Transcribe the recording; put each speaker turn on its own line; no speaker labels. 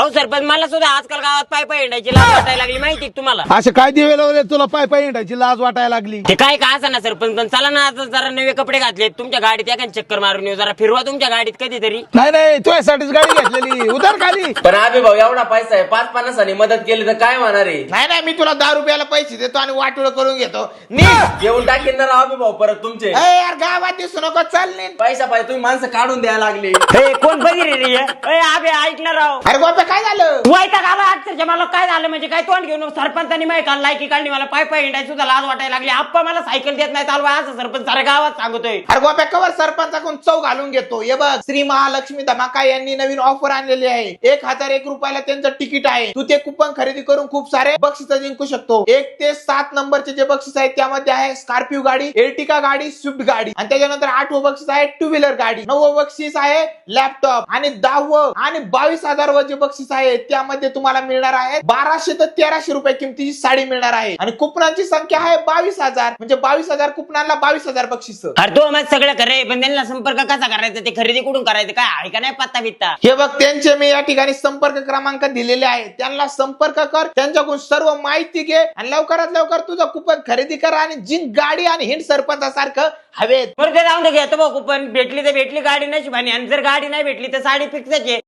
अहो सरपंच मला सुद्धा आजकाल गावात पाय पाय हिंडायची लाज वाटायला लागली माहिती तुम्हाला.
असे काय दिवे लावले तुला पाय पाय हिंडायची लाज वाटायला लागली?
ते काय का असं ना सरपंच, पण चला ना आता जरा नवे कपडे घातले तुमच्या गाडीत एका चक्कर मारून येऊ, जरा फिरवा तुमच्या गाडीत कधीतरी.
नाही नाही तुझ्यासाठीच गाडी घेतलेली, उतर खाली.
पण आबे भाऊ एवढा पैसा आहे, 5-50 मदत केली तर काय होणार आहे?
नाही नाही, मी तुला 10 रुपयाला पैसे देतो आणि वाटोळ करून घेतो.
घेऊन टाकेन ना आबे भाऊ परत तुमचे.
यार गावात दिसू नको, चाल नीट.
पैसा पाहिजे तुम्ही माणसं काढून द्यायला लागले.
हे कोण बघितले रे? आबे ऐकणार राव.
अरे गोप्या काय झालं?
वाईटा गावा अक्षरशः मला काय झालं म्हणजे काय तोंड घेऊन सरपंचानी माहिती काल लायकी काढली, मला पाय पाय हिंडायची सुद्धा लाज वाटायला लागली. आप्पा मला सायकल देत नाही चालवा, असं सरपंच साऱ्या गावात सांगतोय.
अरे गोप्या कवर सरपंचाकडून चौ घालून घेतो. हे बघ, श्री महालक्ष्मी धमाका यांनी नवीन ऑफर आणलेली आहे. 1001 रुपयाला त्यांचं तिकीट आहे. तू ते कुपन खरेदी करून खूप सारे बक्षीस जिंकू शकतो. 1 ते 7 नंबरचे जे बक्षीस आहेत त्यामध्ये आहे स्कॉर्पिओ गाडी, एर्टिका गाडी, स्विफ्ट गाडी, आणि त्याच्यानंतर 8वं बक्षीस आहे 2 व्हीलर गाडी, 9वं बक्षीस आहे लॅपटॉप, आणि 10वं आणि 22,000 जे बक्षीस आहे त्यामध्ये तुम्हाला मिळणार आहे 1200 ते 1300 रुपये किमतीची साडी मिळणार आहे. आणि कुपनांची संख्या आहे 22,000, म्हणजे 22,000 कुपनांना 22,000 बक्षीस.
अरे तो मग सगळं करे, पण त्यांना संपर्क कसा करायचा, ते खरेदी कुठून करायचं, काय आहे का नाही पत्ता बित्ता?
हे बघ, त्यांचे मी या ठिकाणी संपर्क क्रमांक दिलेले आहे, त्यांना संपर्क कर, त्यांच्याकडून सर्व माहिती घे आणि लवकरात लवकर तुझं कुपन खरेदी कर आणि जिंक गाडी आणि हिंड सरपंचासारखं हवेत.
बरं ते जाऊन घेतो भाऊ कुपन, भेटली तर भेटली गाडी नशिबाने, आणि जर गाडी नाही भेटली तर साडी फिक्सच आहे.